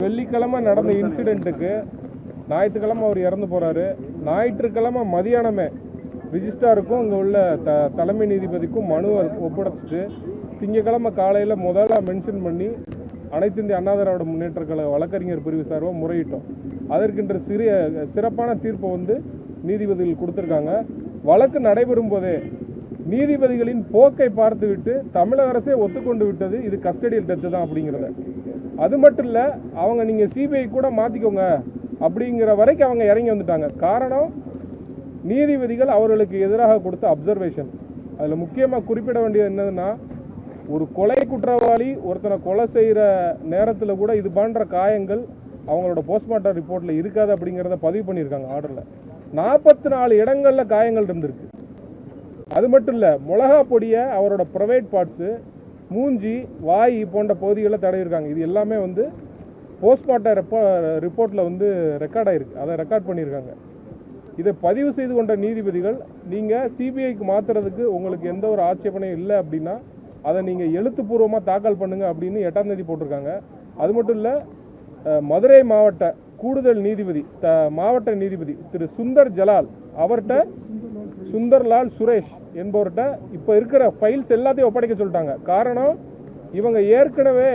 வெள்ளிக்கிழமை நடந்த இன்சிடெண்ட்டுக்கு ஞாயிற்றுக்கிழமை அவர் இறந்து போகிறாரு. ஞாயிற்றுக்கிழமை மதியானமே ரிஜிஸ்ட்ராருக்கும் இங்கே உள்ள தலைமை நீதிபதிக்கும் மனுவை ஒப்படைச்சிட்டு திங்கக்கிழமை காலையில் முதல்ல மென்ஷன் பண்ணி அனைத்து இந்திய அண்ணா திராவிட முன்னேற்ற கழக வழக்கறிஞர் பிரிவு சார்பாக முறையிட்டோம். அதற்கின்ற சிறப்பான தீர்ப்பை வந்து நீதிபதிகள் கொடுத்துருக்காங்க. வழக்கு நடைபெறும் போதே நீதிபதிகளின் போக்கை பார்த்துவிட்டு தமிழக அரசே ஒத்துக்கொண்டு விட்டது இது கஸ்டடியல் டெத்து தான் அப்படிங்கிறத. அது மட்டும் இல்லை, அவங்க நீங்கள் சிபிஐ கூட மாற்றிக்கோங்க அப்படிங்கிற வரைக்கும் அவங்க இறங்கி வந்துட்டாங்க. காரணம், நீதிபதிகள் அவர்களுக்கு எதிராக கொடுத்த அப்சர்வேஷன். அதில் முக்கியமாக குறிப்பிட வேண்டியது என்னதுன்னா, ஒரு கொலை குற்றவாளி ஒருத்தனை கொலை செய்கிற நேரத்தில் கூட இது போன்ற காயங்கள் அவங்களோட போஸ்ட்மார்ட்டம் ரிப்போர்ட்டில் இருக்காது அப்படிங்கிறத பதிவு பண்ணியிருக்காங்க ஆர்டரில். 44 இடங்களில் காயங்கள் இருந்திருக்கு. அது மட்டும் இல்லை, மிளகா பொடியை அவரோட ப்ரைவேட் பார்ட்ஸு, மூஞ்சி, வாய் போன்ற பகுதிகளில் தடவிருக்காங்க. இது எல்லாமே வந்து போஸ்ட்மார்ட்டம் ரிப்போர்ட்டில் வந்து ரெக்கார்ட் ஆகிருக்கு. அதை ரெக்கார்ட் பண்ணியிருக்காங்க. இதை பதிவு செய்து கொண்ட நீதிபதிகள், நீங்கள் சிபிஐக்கு மாற்றுறதுக்கு உங்களுக்கு எந்த ஒரு ஆட்சேபனையும் இல்லை அப்படின்னா அதை நீங்கள் எழுத்துப்பூர்வமாக தாக்கல் பண்ணுங்க அப்படின்னு 8ஆம் தேதி போட்டிருக்காங்க. அது மட்டும் இல்லை, மதுரை மாவட்ட கூடுதல் நீதிபதி மாவட்ட நீதிபதி திரு சுந்தர் ஜலால் அவர்கிட்ட சுந்தர்லால் சுரேஷ் என்பவர்கிட்ட இப்போ இருக்கிற ஃபைல்ஸ் எல்லாத்தையும் ஒப்படைக்க சொல்லிட்டாங்க. காரணம், இவங்க ஏற்கனவே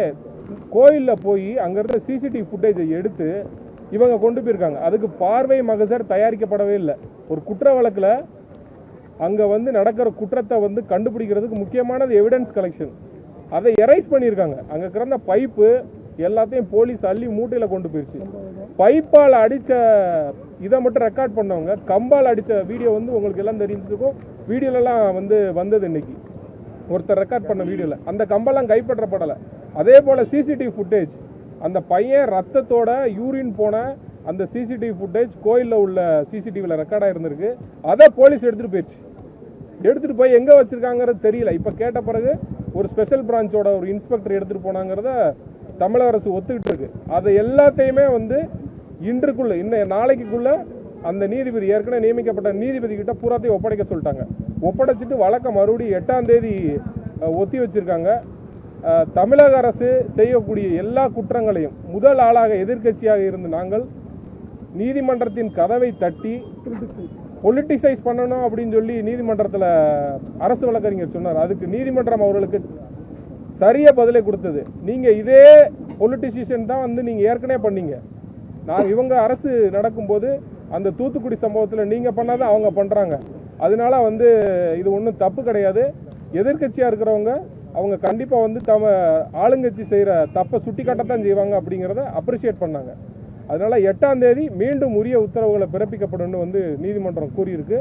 கோயிலில் போய் அங்கே இருந்த சிசிடிவி ஃபுட்டேஜை எடுத்து இவங்க கொண்டு போயிருக்காங்க. அதுக்கு பார்வை மகசர் தயாரிக்கப்படவே இல்லை. ஒரு குற்ற வழக்கில் அங்கே வந்து நடக்கிற குற்றத்தை வந்து கண்டுபிடிக்கிறதுக்கு முக்கியமானது எவிடன்ஸ் கலெக்ஷன். அதை எரைஸ் பண்ணியிருக்காங்க. அங்கே கிடந்த பைப்பு எல்லாத்தையும் போலீஸ் அள்ளி மூட்டையில் கொண்டு போயிடுச்சு. பைப்பால் அடித்த இதை மட்டும் ரெக்கார்ட் பண்ணவங்க கம்பால் அடித்த வீடியோ வந்து உங்களுக்கு எல்லாம் தெரிஞ்சிருக்கும். வீடியோலலாம் வந்து வந்தது இன்னைக்கு ஒருத்தர் ரெக்கார்ட் பண்ண வீடியோவில். அந்த கம்பெல்லாம் கைப்பற்றப்படலை. அதே போல் சிசிடிவி ஃபுட்டேஜ், அந்த பையன் ரத்தத்தோட யூரின் போன அந்த சிசிடிவி ஃபுட்டேஜ் கோயிலில் உள்ள சிசிடிவியில் ரெக்கார்டாக இருந்திருக்கு. அதை போலீஸ் எடுத்துகிட்டு போயிடுச்சு. எடுத்துகிட்டு போய் எங்கே வச்சுருக்காங்கிறது தெரியல. இப்போ கேட்ட பிறகு ஒரு ஸ்பெஷல் பிரான்ச்சோட ஒரு இன்ஸ்பெக்டர் எடுத்துகிட்டு போனாங்கிறத தமிழக அரசு ஒத்துக்கிட்டு இருக்கு. அதை எல்லாத்தையுமே வந்து இன்றுக்குள்ளே நாளைக்குள்ளே அந்த நீதிபதி ஏற்கனவே நியமிக்கப்பட்ட நீதிபதி கிட்ட பூராத்தையும் ஒப்படைக்க சொல்லிட்டாங்க. ஒப்படைச்சிட்டு வழக்கை மறுபடியும் 8ஆம் தேதி ஒத்தி வச்சிருக்காங்க. தமிழக அரசு செய்யக்கூடிய எல்லா குற்றங்களையும் முதல் ஆளாக எதிர்க்கட்சியாக இருந்து நாங்கள் நீதிமன்றத்தின் கதவை தட்டி பொலிட்டிசைஸ் பண்ணணும் அப்படின்னு சொல்லி நீதிமன்றத்தில் அரசு வழக்கறிஞர் சொன்னார். அதுக்கு நீதிமன்றம் அவர்களுக்கு சரியா பதிலை கொடுத்தது. நீங்கள் இதே பொலிட்டிசியன் தான் வந்து நீங்கள் ஏற்கனவே பண்ணீங்க. இவங்க அரசு நடக்கும்போது அந்த தூத்துக்குடி சம்பவத்தில் நீங்கள் பண்ணாதான் அவங்க பண்ணுறாங்க. அதனால வந்து இது ஒன்றும் தப்பு கிடையாது. எதிர்கட்சியாக இருக்கிறவங்க அவங்க கண்டிப்பாக வந்து ஆளுங்கட்சி செய்கிற தப்பை சுட்டி காட்டத்தான் செய்வாங்க அப்படிங்கிறத அப்ரிஷியேட் பண்ணாங்க. அதனால் 8ஆம் தேதி மீண்டும் உரிய உத்தரவுகளை பிறப்பிக்கப்படும் வந்து நீதிமன்றம் கூறியிருக்கு.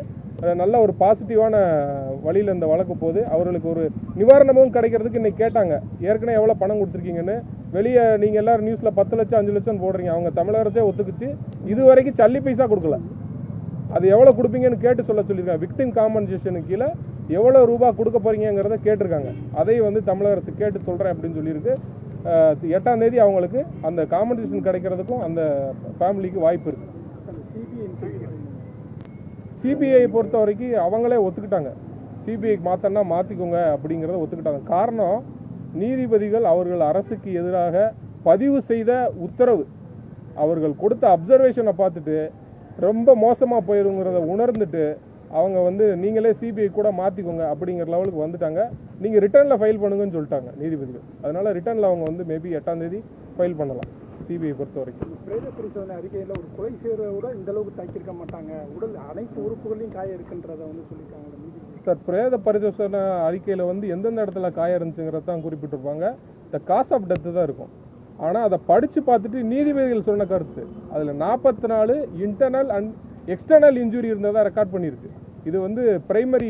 நல்ல ஒரு பாசிட்டிவான வழியில் இந்த வழக்கு போகுது. அவர்களுக்கு ஒரு நிவாரணமும் கிடைக்கிறதுக்கு இன்றைக்கி கேட்டாங்க, ஏற்கனவே எவ்வளோ பணம் கொடுத்துருக்கீங்கன்னு. வெளியே நீங்கள் எல்லோரும் நியூஸில் 10 லட்சம் 5 லட்சம் போடுறீங்க. அவங்க தமிழக அரசே ஒத்துக்குச்சு. இது வரைக்கும் சல்லி பைசா கொடுக்கல. அது எவ்வளோ கொடுப்பீங்கன்னு கேட்டு சொல்லியிருக்காங்க. விக்டிம் காம்பன்சேஷனுக்கு கீழே எவ்வளோ ரூபா கொடுக்க போகிறீங்கிறத கேட்டிருக்காங்க. அதையும் வந்து தமிழக அரசு கேட்டு சொல்கிறேன் அப்படின்னு சொல்லியிருக்கு. 8ஆம் தேதி அவங்களுக்கு அந்த காம்பன்சேஷன் கிடைக்கிறதுக்கும் அந்த ஃபேமிலிக்கு வாய்ப்பு இருக்குது. சிபிஐ பொறுத்த வரைக்கும் அவங்களே ஒத்துக்கிட்டாங்க. சிபிஐக்கு மாற்றன்னா மாற்றிக்கோங்க அப்படிங்கிறத ஒத்துக்கிட்டாங்க. காரணம், நீதிபதிகள் அவர்கள் அரசுக்கு எதிராக பதிவு செய்த உத்தரவு, அவர்கள் கொடுத்த அப்சர்வேஷனை பார்த்துட்டு ரொம்ப மோசமாக போயிருங்கிறத உணர்ந்துட்டு அவங்க வந்து நீங்களே சிபிஐ கூட மாற்றிக்கோங்க அப்படிங்கிற லெவலுக்கு வந்துட்டாங்க. நீங்கள் ரிட்டர்னில் ஃபைல் பண்ணுங்கன்னு சொல்லிட்டாங்க நீதிபதிகள். அதனால் ரிட்டர்னில் அவங்க வந்து மேபி 8ஆம் தேதி ஃபைல் பண்ணலாம். சிபிஐ பொறுத்த வரைக்கும் பிரேத பரிசோதனை அறிக்கையில் ஒரு கொலை செய்கிறத விட இந்த அளவுக்கு தாக்கியிருக்க மாட்டாங்க, உடல் அனைத்து உறுப்புகளையும் காயம் இருக்குன்றத வந்து சொல்லியிருக்காங்க நீதிபதி சார். பிரேத பரிசோதனை அறிக்கையில் வந்து எந்தெந்த இடத்துல காயம் இருந்துச்சுங்கிறத தான் குறிப்பிட்டிருப்பாங்க. இந்த காஸ் ஆஃப் டெத்து தான் இருக்கும். ஆனால் அதை படித்து பார்த்துட்டு நீதிபதிகள் சொன்ன கருத்து அதில் 44 இன்டர்னல் அண்ட் எக்ஸ்டர்னல் இன்ஜுரி இருந்ததாக ரெக்கார்ட் பண்ணியிருக்கு. இது வந்து பிரைமரி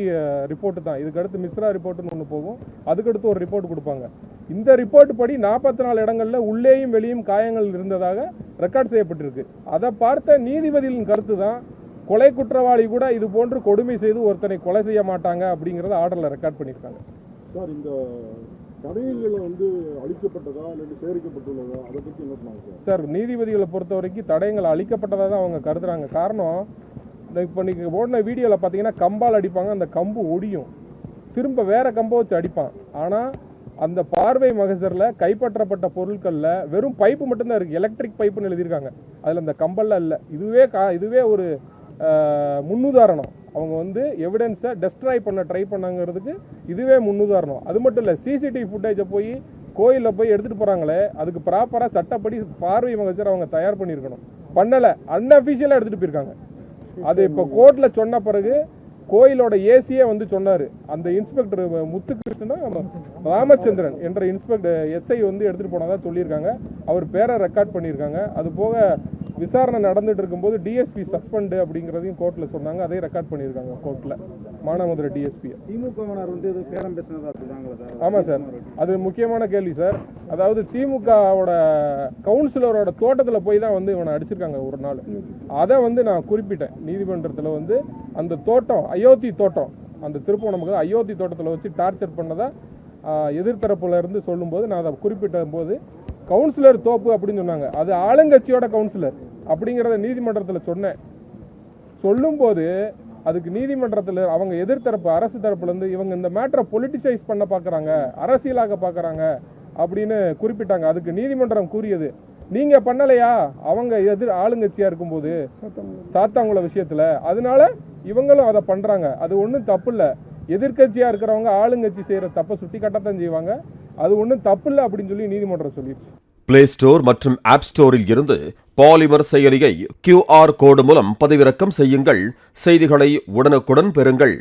ரிப்போர்ட்டு தான். இதுக்கு அடுத்து மிஸ்ரா ரிப்போர்ட்டுன்னு ஒன்று போகும். அதுக்கடுத்து ஒரு ரிப்போர்ட் கொடுப்பாங்க. இந்த ரிப்போர்ட் படி 44 இடங்களில் உள்ளேயும் வெளியும் காயங்கள் இருந்ததாக ரெக்கார்ட் செய்யப்பட்டிருக்கு. அதை பார்த்த நீதிபதிகளின் கருத்து தான் கொலை குற்றவாளி கூட இது போன்று கொடுமை செய்து ஒருத்தனை கொலை செய்ய மாட்டாங்க அப்படிங்கிறத ஆர்டரில் ரெக்கார்ட் பண்ணியிருக்காங்க. சார், இந்த தடயங்களை வந்து அழிக்கப்பட்டதா இல்லை சேகரிக்கப்பட்டுள்ளதா, அதை பற்றி என்ன சொன்னாங்க சார்? நீதிபதிகளை பொறுத்த வரைக்கும் தடயங்கள் அழிக்கப்பட்டதாக தான் அவங்க கருதுறாங்க. காரணம், இப்போ நீங்கள் ஓடின வீடியோவில் பார்த்தீங்கன்னா கம்பால் அடிப்பாங்க, அந்த கம்பு ஒடியும், திரும்ப வேறு கம்பை வச்சு அடிப்பான். ஆனால் அந்த பார்வை மகசரில் கைப்பற்றப்பட்ட பொருட்களில் வெறும் பைப்பு மட்டும்தான் இருக்குது, எலக்ட்ரிக் பைப்புன்னு எழுதியிருக்காங்க. அதில் அந்த கம்பல்லாம் இல்லை. இதுவே ஒரு முன்னுதாரணம். அவங்க வந்து எவிடன்ஸை டெஸ்ட்ராய் பண்ண ட்ரை பண்ணாங்கிறதுக்கு இதுவே முன்னுதாரணம். அது மட்டும் இல்லை, சிசிடிவி ஃபுட்டேஜை போய் கோயிலில் போய் எடுத்துகிட்டு போகிறாங்களே, அதுக்கு ப்ராப்பராக சட்டப்படி பார்வை மகசர் அவங்க தயார் பண்ணியிருக்கணும். பண்ணலை, அன்அஃபிஷியலாக எடுத்துகிட்டு போயிருக்காங்க. அது இப்போ கோர்ட்டில் சொன்ன பிறகு கோயிலோட ஏசியே வந்து சொன்னார். அந்த இன்ஸ்பெக்டர் முத்துகிருஷ்ணன் ராமச்சந்திரன் என்ற இன்ஸ்பெக்டர் எஸ்ஐ வந்து எடுத்துகிட்டு போனதாக சொல்லியிருக்காங்க. அவர் பேரை ரெக்கார்ட் பண்ணியிருக்காங்க. அது போக விசாரணை நடந்துட்டு இருக்கும்போது டிஎஸ்பி சஸ்பெண்டு அப்படிங்கிறதையும் கோர்ட்டில் சொன்னாங்க. அதையும் ரெக்கார்ட் பண்ணியிருக்காங்க கோர்ட்டில், மானாமதுரை டிஎஸ்பி. திமுகவினர் வந்து பேரம் பேசினதா சொல்றாங்களா? ஆமாம் சார், அது முக்கியமான கேள்வி சார். அதாவது திமுகவோட கவுன்சிலரோட தோட்டத்தில் போய் தான் வந்து இவனை அடிச்சிருக்காங்க ஒரு நாள். அதை வந்து நான் குறிப்பிட்டேன் நீதிமன்றத்தில். வந்து அந்த தோட்டம் அயோத்தி தோட்டம், அந்த திருப்பூணமுக்கு அயோத்தி தோட்டத்தில் வச்சு டார்ச்சர் பண்ணதா எதிர்த்தரப்புல இருந்து சொல்லும்போது நான் அதை குறிப்பிட்ட போது கவுன்சிலர் தோப்பு அப்படின்னு சொன்னாங்க. அது ஆளுங்கட்சியோட கவுன்சிலர் அப்படிங்கிறத நீதிமன்றத்தில் சொன்னேன். சொல்லும்போது அதுக்கு நீதிமன்றத்தில் அவங்க எதிர்த்தரப்பு அரசு தரப்புலேருந்து இவங்க இந்த மேட்டரை பொலிட்டிசைஸ் பண்ண பார்க்குறாங்க, அரசியலாக பார்க்குறாங்க அப்படின்னு குறிப்பிட்டாங்க. அதுக்கு நீதிமன்றம் கூறியது, நீங்கள் பண்ணலையா, அவங்க ஆளுங்கட்சியாக இருக்கும்போது சாத்தாங்குள விஷயத்தில், அதனால இவங்களும் அதை பண்ணுறாங்க. அது ஒன்றும் தப்பு இல்லை. எதிர்கட்சியாக இருக்கிறவங்க ஆளுங்கட்சி செய்கிற தப்பை சுட்டி காட்டத்தான் செய்வாங்க. அது ஒன்றும் தப்பு இல்லை அப்படின்னு சொல்லி நீதிமன்றம் சொல்லிடுச்சு. பிளே ஸ்டோர் மற்றும் ஆப் ஸ்டோரில் இருந்து பாலிமர் செயலியை QR கோடு மூலம் பதிவிறக்கம் செய்யுங்கள். செய்திகளை உடனுக்குடன் பெறுங்கள்.